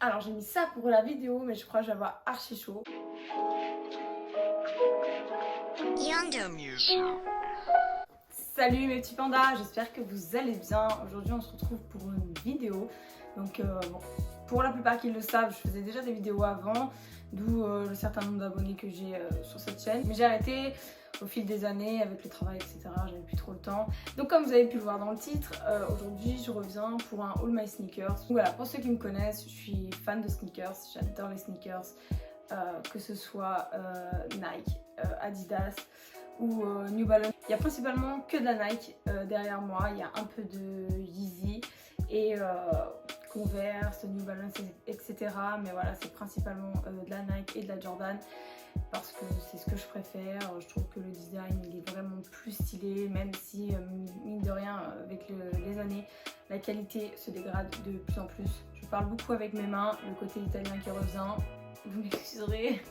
Alors j'ai mis ça pour la vidéo, mais je crois que je vais avoir archi chaud. Salut mes petits pandas, j'espère que vous allez bien. Aujourd'hui on se retrouve pour une vidéo. Donc bon, pour la plupart qui le savent, je faisais déjà des vidéos avant, d'où le certain nombre d'abonnés que j'ai sur cette chaîne. Mais j'ai arrêté au fil des années avec le travail, etc. J'avais plus trop le temps. Donc comme vous avez pu le voir dans le titre, aujourd'hui je reviens pour un All My Sneakers. Donc voilà, pour ceux qui me connaissent, je suis fan de sneakers, j'adore les sneakers. Que ce soit Nike, Adidas ou New Balance. Il y a principalement que de la Nike derrière moi, il y a un peu de Yeezy et Converse, New Balance, etc. Mais voilà, c'est principalement de la Nike et de la Jordan parce que c'est ce que je préfère. Je trouve que le design il est vraiment plus stylé, même si mine de rien avec les années la qualité se dégrade de plus en plus. Je parle beaucoup avec mes mains, le côté italien qui revient, vous m'excuserez.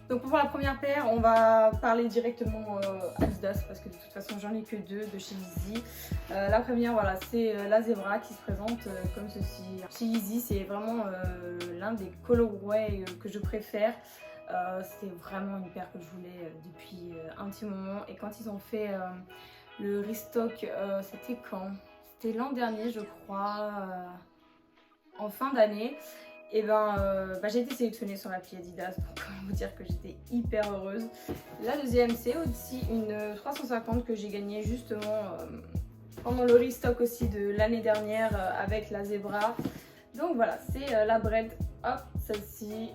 Donc pour la première paire, on va parler directement Adidas parce que de toute façon j'en ai que deux de chez Yeezy. La première, voilà, c'est la Zebra qui se présente comme ceci. Chez Yeezy, c'est vraiment l'un des colorways que je préfère. C'était vraiment une paire que je voulais depuis un petit moment. Et quand ils ont fait le restock, c'était quand? C'était l'an dernier je crois, en fin d'année. Et j'ai été sélectionnée sur l'appli Adidas, donc comment vous dire que j'étais hyper heureuse. La deuxième, c'est aussi une 350 que j'ai gagnée justement pendant le restock aussi de l'année dernière avec la Zebra. Donc voilà, c'est la Bread. Hop, celle-ci.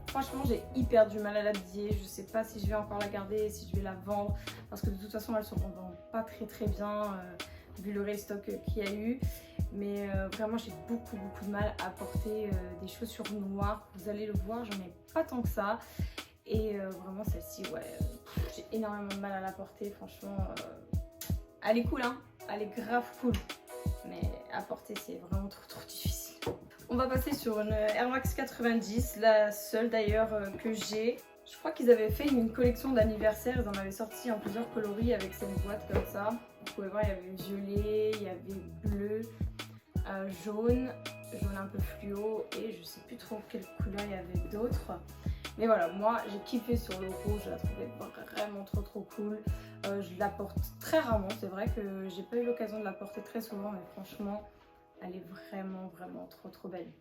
Franchement, j'ai hyper du mal à l'habiller. Je sais pas si je vais encore la garder, si je vais la vendre, parce que de toute façon, elle se revend pas très bien vu le restock qu'il y a eu. Mais vraiment j'ai beaucoup de mal à porter des chaussures noires. Vous allez le voir, j'en ai pas tant que ça. Et vraiment celle-ci, ouais, j'ai énormément de mal à la porter. Franchement, elle est cool, hein, elle est grave cool. Mais à porter, c'est vraiment trop difficile. On va passer sur une Air Max 90, la seule d'ailleurs que j'ai. Je crois qu'ils avaient fait une collection d'anniversaire, ils en avaient sorti en plusieurs coloris avec cette boîte comme ça. Vous pouvez voir, il y avait violet, il y avait bleu, jaune un peu fluo et je sais plus trop quelle couleur il y avait d'autres. Mais voilà, moi j'ai kiffé sur le rouge, je la trouvais vraiment trop cool. Je la porte très rarement, c'est vrai que j'ai pas eu l'occasion de la porter très souvent, mais franchement elle est vraiment trop belle.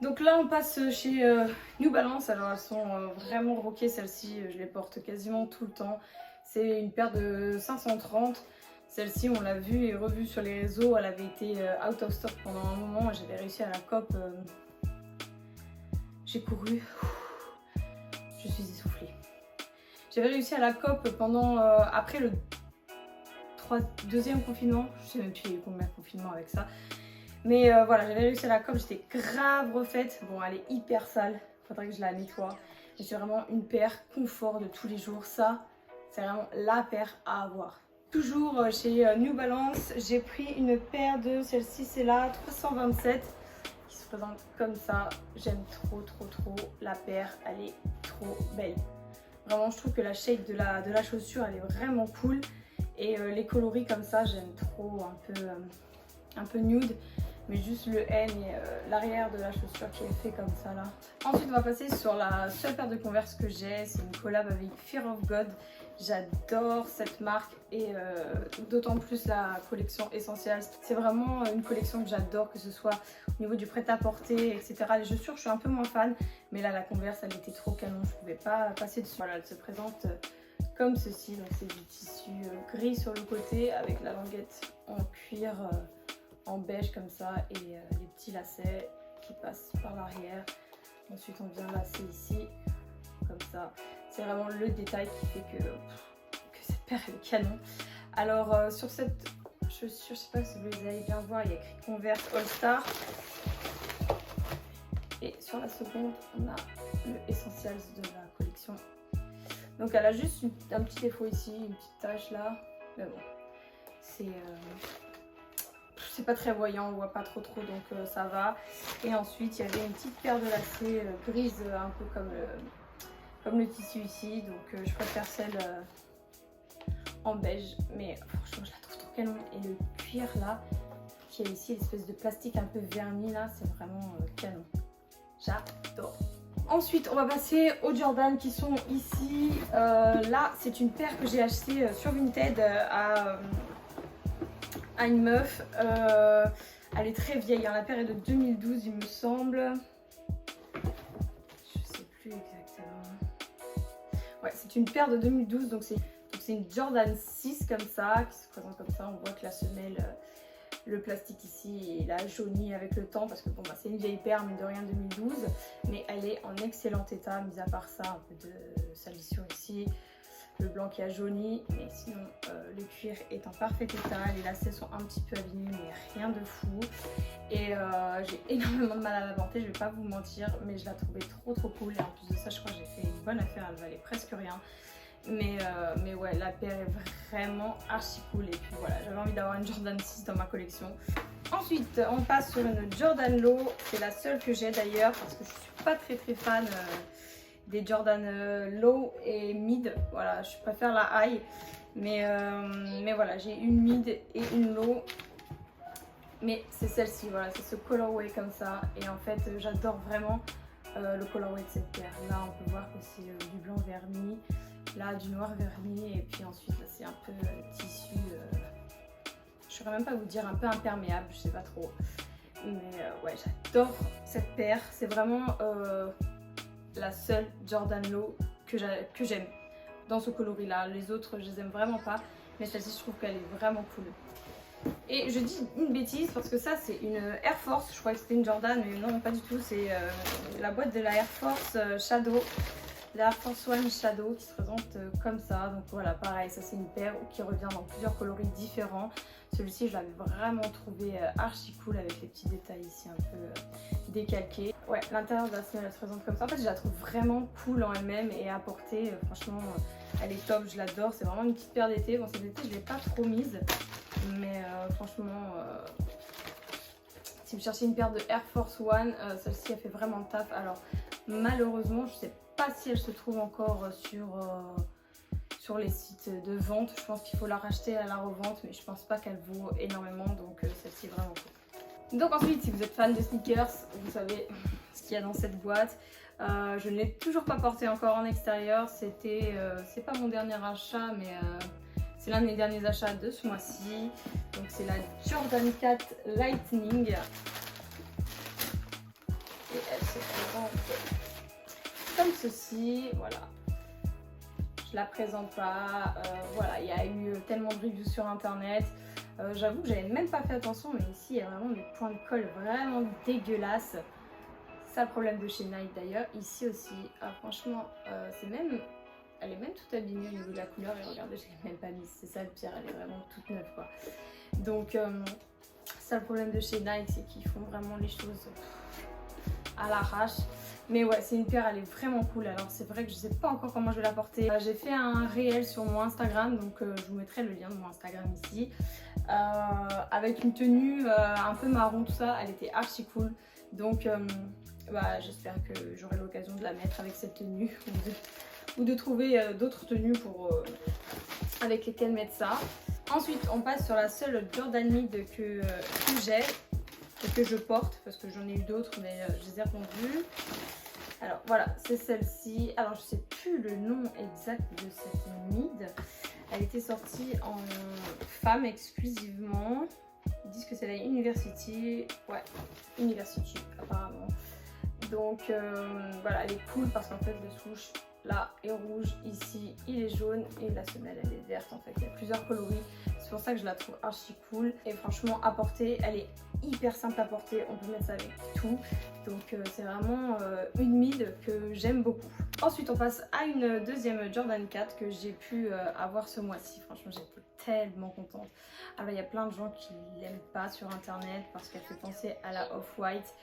Donc là on passe chez New Balance. Alors elles sont vraiment rockées, celles-ci je les porte quasiment tout le temps. C'est une paire de 530. Celle-ci on l'a vue et revue sur les réseaux, elle avait été out of stock pendant un moment. J'avais réussi à la COP, j'ai couru, je suis essoufflée. J'avais réussi à la COP pendant, après le deuxième confinement, je sais même plus combien de confinements avec ça. Mais voilà, j'avais réussi à la COP, j'étais grave refaite. Bon, elle est hyper sale, faudrait que je la nettoie. Mais c'est vraiment une paire confort de tous les jours. Ça, c'est vraiment la paire à avoir. Toujours chez New Balance, j'ai pris une paire de, celle-ci c'est la 327 qui se présente comme ça. J'aime trop la paire, elle est trop belle. Vraiment, je trouve que la shape de la chaussure, elle est vraiment cool. Et les coloris comme ça, j'aime trop, un peu nude. Mais juste le N et l'arrière de la chaussure qui est fait comme ça là. Ensuite on va passer sur la seule paire de Converse que j'ai, c'est une collab avec Fear of God. J'adore cette marque et d'autant plus la collection Essentials. C'est vraiment une collection que j'adore, que ce soit au niveau du prêt-à-porter, etc. Les chaussures je suis un peu moins fan, mais là la Converse elle était trop canon, je pouvais pas passer dessus. Voilà, elle se présente comme ceci, donc c'est du tissu gris sur le côté avec la languette en cuir en beige comme ça et les petits lacets qui passent par l'arrière. Ensuite on vient lasser ici comme ça. C'est vraiment le détail qui fait que cette paire est canon. Alors sur cette chaussure, je sais pas si vous les allez bien voir, il y a écrit Converse All Star. Et sur la seconde on a le Essentials de la collection. Donc elle a juste un petit défaut ici, une petite tache là. Mais bon, c'est pas très voyant, on voit pas trop donc ça va. Et ensuite il y avait une petite paire de lacets grise un peu comme le tissu ici, donc je préfère celle en beige, mais franchement je la trouve trop canon. Et le cuir là qu'il y a ici, l'espèce de plastique un peu verni là, c'est vraiment canon. J'adore. Ensuite, on va passer aux Jordan qui sont ici. Là, c'est une paire que j'ai achetée sur Vinted à une meuf. Elle est très vieille, hein. La paire est de 2012, il me semble. Je sais plus exactement. Ouais, c'est une paire de 2012, donc c'est une Jordan 6 comme ça, qui se présente comme ça. On voit que la semelle, le plastique ici, il a jauni avec le temps parce que bon, bah, c'est une vieille paire, mais de rien 2012. Mais elle est en excellent état, mis à part ça, un peu de salissure ici. Le blanc qui a jauni, mais sinon le cuir est en parfait état, les lacets sont un petit peu abîmés mais rien de fou. Et j'ai énormément de mal à la porter, je vais pas vous mentir, mais je la trouvais trop cool. Et en plus de ça, je crois que j'ai fait une bonne affaire, elle valait presque rien. Mais ouais, la paire est vraiment archi cool. Et puis voilà, j'avais envie d'avoir une Jordan 6 dans ma collection. Ensuite, on passe sur une Jordan Low, c'est la seule que j'ai d'ailleurs parce que je suis pas très fan des Jordan Low et Mid. Voilà, je préfère la High. Mais voilà, j'ai une Mid et une Low. Mais c'est celle-ci, voilà, c'est ce colorway comme ça. Et en fait, j'adore vraiment le colorway de cette paire. Là, on peut voir que c'est du blanc verni. Là, du noir verni. Et puis ensuite, là, c'est un peu tissu. Je ne saurais même pas vous dire, un peu imperméable, je sais pas trop. Mais ouais, j'adore cette paire. C'est vraiment la seule Jordan Low que j'aime dans ce coloris là. Les autres je les aime vraiment pas, mais celle-ci je trouve qu'elle est vraiment cool. Et je dis une bêtise parce que ça c'est une Air Force, je croyais que c'était une Jordan mais non pas du tout, c'est la boîte de la Air Force Shadow, la Air Force One Shadow qui se présente comme ça. Donc voilà, pareil, ça c'est une paire qui revient dans plusieurs coloris différents. Celui-ci je l'avais vraiment trouvé archi cool avec les petits détails ici un peu décalqués. Ouais, l'intérieur de la semelle elle se présente comme ça. En fait je la trouve vraiment cool en elle-même et à porter, franchement elle est top, je l'adore. C'est vraiment une petite paire d'été. Bon cette été je l'ai pas trop mise, mais franchement si vous cherchez une paire de Air Force One, celle-ci elle fait vraiment le taf. Alors malheureusement je sais pas si elle se trouve encore sur les sites de vente. Je pense qu'il faut la racheter à la revente, mais je pense pas qu'elle vaut énormément, donc celle-ci est vraiment cool. Donc ensuite, si vous êtes fan de sneakers, vous savez ce qu'il y a dans cette boîte. Je ne l'ai toujours pas porté encore en extérieur. C'est pas mon dernier achat, mais c'est l'un de mes derniers achats de ce mois-ci. Donc c'est la Jordan 4 Lightning. Et elle se présente comme ceci, voilà. Je la présente pas, voilà, il y a eu tellement de reviews sur internet. J'avoue que j'avais même pas fait attention, mais ici il y a vraiment des points de colle vraiment dégueulasses. C'est ça le problème de chez Nike d'ailleurs. Ici aussi, franchement, elle est même toute abîmée au niveau de la couleur. Et regardez, je l'ai même pas mise. C'est ça le pire, elle est vraiment toute neuve quoi. Donc ça le problème de chez Nike, c'est qu'ils font vraiment les choses à l'arrache. Mais ouais, c'est une paire, elle est vraiment cool. Alors c'est vrai que je sais pas encore comment je vais la porter. J'ai fait un réel sur mon Instagram, donc je vous mettrai le lien de mon Instagram ici. Avec une tenue un peu marron, tout ça, elle était archi cool. Donc bah, j'espère que j'aurai l'occasion de la mettre avec cette tenue ou de trouver d'autres tenues avec lesquelles mettre ça. Ensuite, on passe sur la seule Jordan Mid que j'ai et que je porte parce que j'en ai eu d'autres, mais je les ai revendues. Alors voilà, c'est celle-ci. Alors je sais plus le nom exact de cette mid. Elle était sortie en femme exclusivement. Ils disent que c'est la University. Ouais, University apparemment. Donc voilà, elle est cool parce qu'en fait le souche là est rouge, ici il est jaune et la semelle elle est verte. En fait il y a plusieurs coloris, c'est pour ça que je la trouve archi cool. Et franchement à porter, elle est hyper simple à porter, on peut mettre ça avec tout. Donc c'est vraiment une mid que j'aime beaucoup. Ensuite on passe à une deuxième Jordan 4 que j'ai pu avoir ce mois-ci. Franchement j'étais tellement contente. Alors il y a plein de gens qui l'aiment pas sur internet parce qu'elle fait penser à la Off-White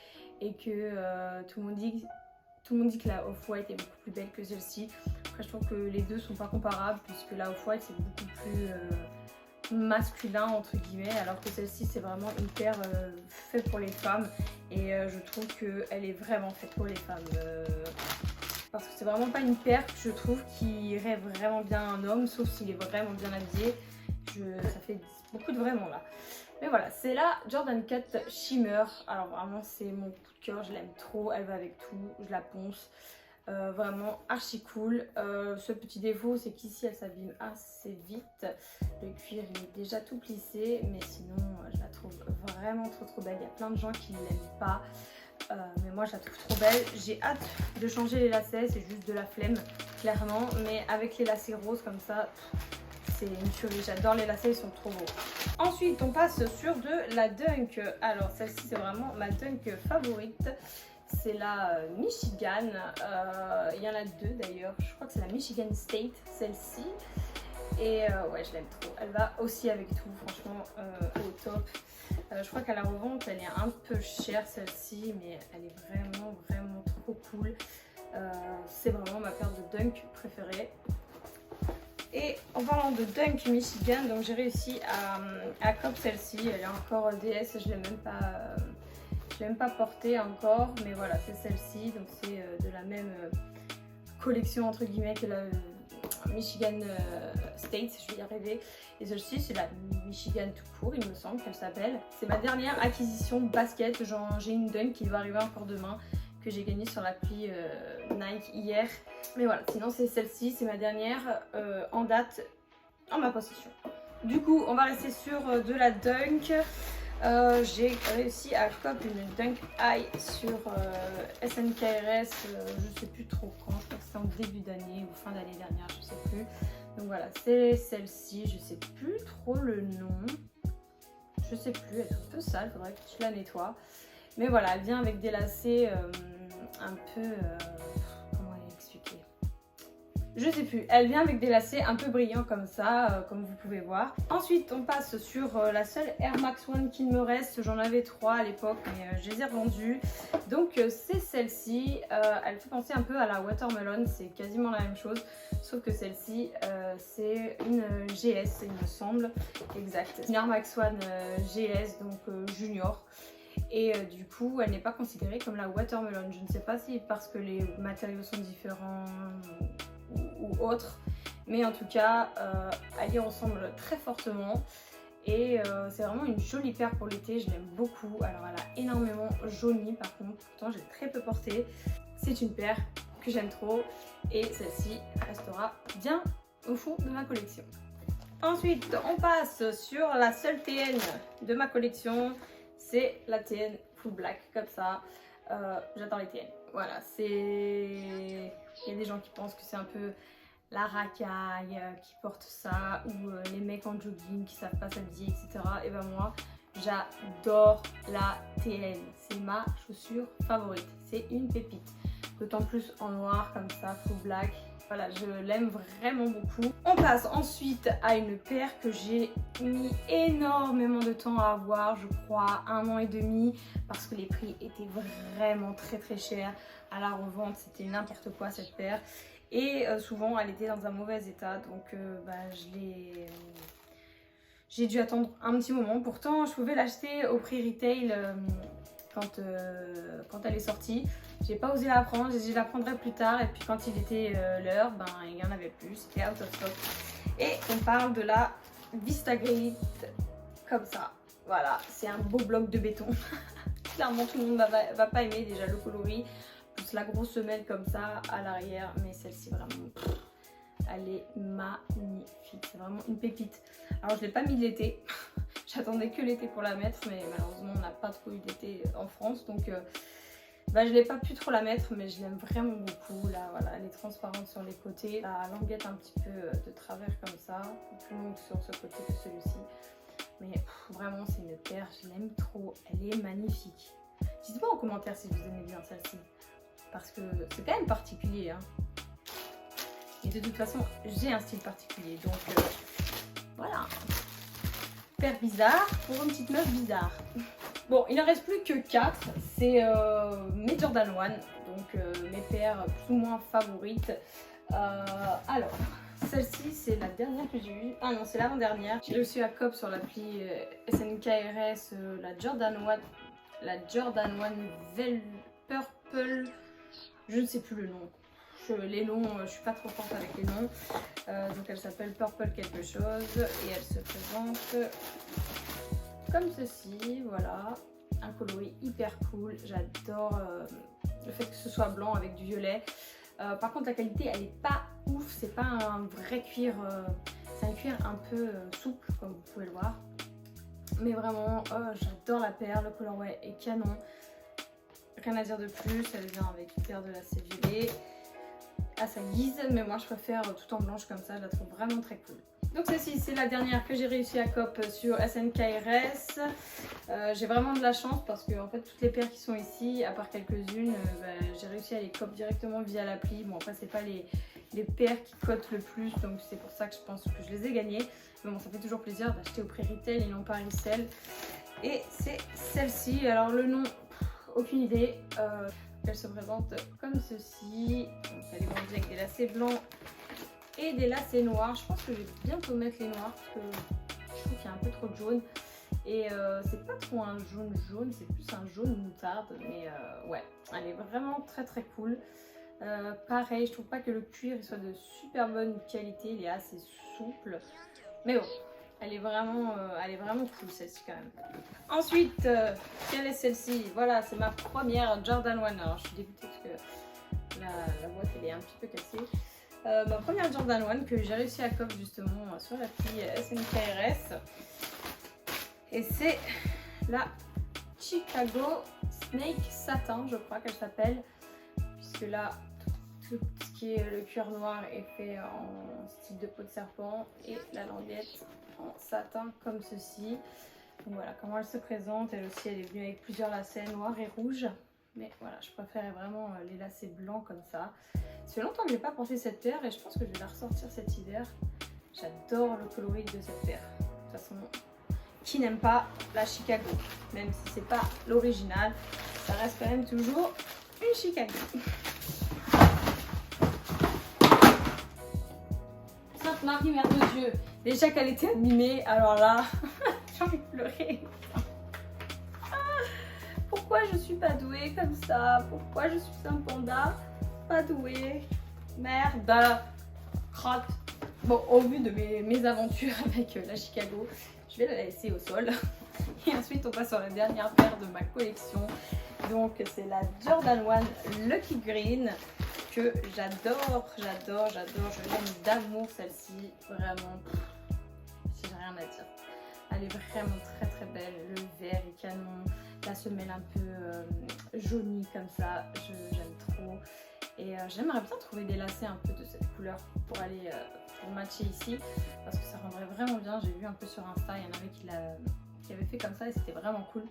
et que tout le monde dit que la Off-White est beaucoup plus belle que celle-ci. Après je trouve que les deux sont pas comparables puisque la Off-White c'est beaucoup plus masculin entre guillemets, alors que celle-ci c'est vraiment une paire faite pour les femmes et je trouve qu'elle est vraiment faite pour les femmes parce que c'est vraiment pas une paire que je trouve qui irait vraiment bien à un homme, sauf s'il est vraiment bien habillé. Ça fait beaucoup de vraiment là. Mais voilà, c'est la Jordan 4 Shimmer. Alors vraiment c'est mon coup de cœur, je l'aime trop, elle va avec tout, je la ponce. Vraiment archi cool. Ce petit défaut c'est qu'ici elle s'abîme assez vite. Le cuir il est déjà tout plissé, mais sinon je la trouve vraiment trop belle. Il y a plein de gens qui ne l'aiment pas. Mais moi je la trouve trop belle. J'ai hâte de changer les lacets, c'est juste de la flemme clairement. Mais avec les lacets roses comme ça, c'est une tuerie. J'adore les lacets, ils sont trop beaux. Ensuite on passe sur de la Dunk. Alors celle-ci c'est vraiment ma Dunk favorite. C'est la Michigan. Il y en a deux d'ailleurs. Je crois que c'est la Michigan State celle-ci. Et ouais je l'aime trop. Elle va aussi avec tout, franchement au top. Je crois qu'à la revente elle est un peu chère celle-ci, mais elle est vraiment trop cool. C'est vraiment ma paire de Dunk préférée. Et en parlant de Dunk Michigan, donc j'ai réussi à cop celle-ci. Elle est encore DS, je ne l'ai même pas portée encore, mais voilà c'est celle-ci. Donc c'est de la même collection entre guillemets que la Michigan State, je vais y arriver. Et celle-ci c'est la Michigan tout court, il me semble qu'elle s'appelle. C'est ma dernière acquisition basket, j'ai une Dunk qui va arriver encore demain, que j'ai gagnée sur l'appli Nike hier. Mais voilà, sinon c'est celle-ci, c'est ma dernière en date en ma possession. Du coup on va rester sur de la Dunk. J'ai réussi à cop une Dunk High sur SNKRS, je sais plus trop quand, je crois que c'était en début d'année ou fin d'année dernière, je sais plus. Donc voilà, c'est celle-ci, je sais plus trop le nom, je sais plus, elle est un peu sale, faudrait que je la nettoie. Mais voilà, elle vient avec des lacets un peu... comment expliquer? Je sais plus, elle vient avec des lacets un peu brillants comme ça, comme vous pouvez voir. Ensuite on passe sur la seule Air Max One qu'il me reste. J'en avais 3 à l'époque mais je les ai revendues. Donc c'est celle-ci, elle fait penser un peu à la Watermelon, c'est quasiment la même chose. Sauf que celle-ci c'est une GS il me semble, exact. Une Air Max One GS, donc junior. Et du coup elle n'est pas considérée comme la Watermelon. Je ne sais pas si parce que les matériaux sont différents ou autre, mais en tout cas elle y ressemble très fortement. Et c'est vraiment une jolie paire pour l'été, je l'aime beaucoup. Alors elle a énormément jauni par contre, pourtant j'ai très peu porté. C'est une paire que j'aime trop et celle-ci restera bien au fond de ma collection. Ensuite on passe sur la seule TN de ma collection, c'est la TN Full Black comme ça. J'adore les TN, voilà, c'est... Il y a des gens qui pensent que c'est un peu la racaille qui porte ça, ou les mecs en jogging qui savent pas s'habiller, etc. Et ben moi j'adore la TN, c'est ma chaussure favorite, c'est une pépite. D'autant plus en noir comme ça, full black. Voilà, je l'aime vraiment beaucoup. On passe ensuite à une paire que j'ai mis énormément de temps à avoir, je crois 1 an et demi, parce que les prix étaient vraiment très chers. À la revente, c'était n'importe quoi cette paire. Et souvent, elle était dans un mauvais état, donc j'ai dû attendre un petit moment. Pourtant, je pouvais l'acheter au prix retail quand elle est sortie. J'ai pas osé la prendre, j'ai dit je la prendrai plus tard, et puis quand il était l'heure, ben il y en avait plus, c'était out of stock. Et on parle de la Vistagate comme ça, voilà, c'est un beau bloc de béton. Clairement tout le monde va pas aimer déjà le coloris, plus la grosse semelle comme ça à l'arrière, mais celle-ci vraiment, elle est magnifique, c'est vraiment une pépite. Alors je l'ai pas mis l'été, j'attendais que l'été pour la mettre, mais malheureusement on n'a pas trop eu d'été en France, donc je n'ai pas pu trop la mettre, mais je l'aime vraiment beaucoup. Là, voilà, elle est transparente sur les côtés. La languette un petit peu de travers comme ça, plus longue sur ce côté que celui-ci. Mais vraiment, c'est une paire, je l'aime trop. Elle est magnifique. Dites-moi en commentaire si vous aimez bien celle-ci, parce que c'est quand même particulier. Hein. Et de toute façon, j'ai un style particulier, donc voilà. Paire bizarre pour une petite meuf bizarre. Bon, il n'en reste plus que 4, c'est mes Jordan 1, donc mes paires plus ou moins favorites. Alors, celle-ci c'est la dernière que j'ai eue, ah non c'est l'avant-dernière. J'ai réussi à cop sur l'appli SNKRS la Jordan 1 Purple, je ne sais plus le nom. Les noms, je suis pas trop forte avec les noms. Donc elle s'appelle Purple quelque chose et elle se présente comme ceci, voilà. Un coloris hyper cool, j'adore le fait que ce soit blanc avec du violet. Par contre la qualité elle est pas ouf, c'est pas un vrai cuir, c'est un cuir un peu souple comme vous pouvez le voir. Mais vraiment j'adore la paire, le colorway est canon. Rien à dire de plus, elle vient avec une paire de lacets violet à sa guise, mais moi je préfère tout en blanche comme ça, je la trouve vraiment très cool. Donc celle-ci c'est la dernière que j'ai réussi à cop sur SNKRS. J'ai vraiment de la chance parce que en fait toutes les paires qui sont ici, à part quelques-unes, j'ai réussi à les cop directement via l'appli. Bon après c'est pas les paires qui cotent le plus, donc c'est pour ça que je pense que je les ai gagnées. Mais bon ça fait toujours plaisir d'acheter au prix retail et non pas resell. Et c'est celle-ci, alors le nom, aucune idée. Elle se présente comme ceci. Donc, elle est vendue avec des lacets blancs et des lacets noirs. Je pense que je vais bientôt mettre les noirs parce que je trouve qu'il y a un peu trop de jaune. Et c'est pas trop un jaune jaune, c'est plus un jaune moutarde. Mais ouais, elle est vraiment très très cool. Pareil, je trouve pas que le cuir soit de super bonne qualité. Il est assez souple. Mais bon, elle est vraiment cool celle-ci quand même. Ensuite, quelle est celle-ci? Voilà, c'est ma première Jordan 1. Alors je suis dégoûtée parce que la boîte elle est un petit peu cassée. Ma première Jordan 1 que j'ai réussi à cop justement sur l'appli SNKRS. Et c'est la Chicago Snake Satin, je crois qu'elle s'appelle. Puisque là, tout ce qui est le cuir noir est fait en style de peau de serpent. Et la languette en satin comme ceci. Donc voilà comment elle se présente. Elle aussi elle est venue avec plusieurs lacets noirs et rouges. Mais voilà, je préférais vraiment les lacets blancs comme ça. Ça fait longtemps que je n'ai pas porté cette paire et je pense que je vais la ressortir cet hiver. J'adore le coloris de cette paire. De toute façon, qui n'aime pas la Chicago? Même si c'est pas l'original, ça reste quand même toujours une Chicago. Sainte Marie, Mère de Dieu. Déjà qu'elle était abîmée, alors là, j'ai envie de pleurer. Pourquoi je suis pas douée comme ça? Pourquoi je suis un panda pas douée? Merde. Crotte. Bon, au vu de mes aventures avec la Chicago, je vais la laisser au sol. Et ensuite, on passe sur la dernière paire de ma collection. Donc, c'est la Jordan 1 Lucky Green que j'adore. Je l'aime d'amour celle-ci. Vraiment, j'ai rien à dire. Elle est vraiment très très belle. Le vert est canon. La semelle un peu jaunie comme ça. J'aime trop. Et j'aimerais bien trouver des lacets un peu de cette couleur pour aller pour matcher ici. Parce que ça rendrait vraiment bien. J'ai vu un peu sur Insta, il y en avait qui avaient fait comme ça et c'était vraiment cool.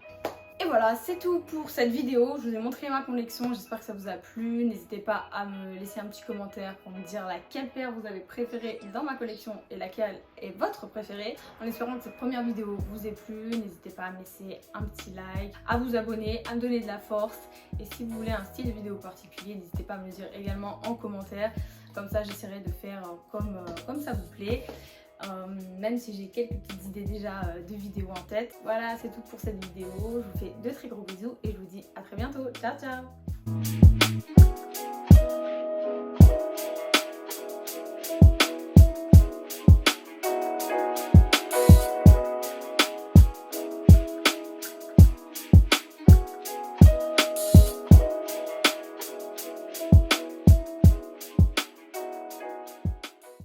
Et voilà, c'est tout pour cette vidéo. Je vous ai montré ma collection, j'espère que ça vous a plu. N'hésitez pas à me laisser un petit commentaire pour me dire laquelle paire vous avez préférée dans ma collection et laquelle est votre préférée. En espérant que cette première vidéo vous ait plu, n'hésitez pas à me laisser un petit like, à vous abonner, à me donner de la force. Et si vous voulez un style de vidéo particulier, n'hésitez pas à me le dire également en commentaire. Comme ça, j'essaierai de faire comme ça vous plaît. Même si j'ai quelques petites idées déjà de vidéos en tête. Voilà, c'est tout pour cette vidéo. Je vous fais de très gros bisous et je vous dis à très bientôt. Ciao, ciao!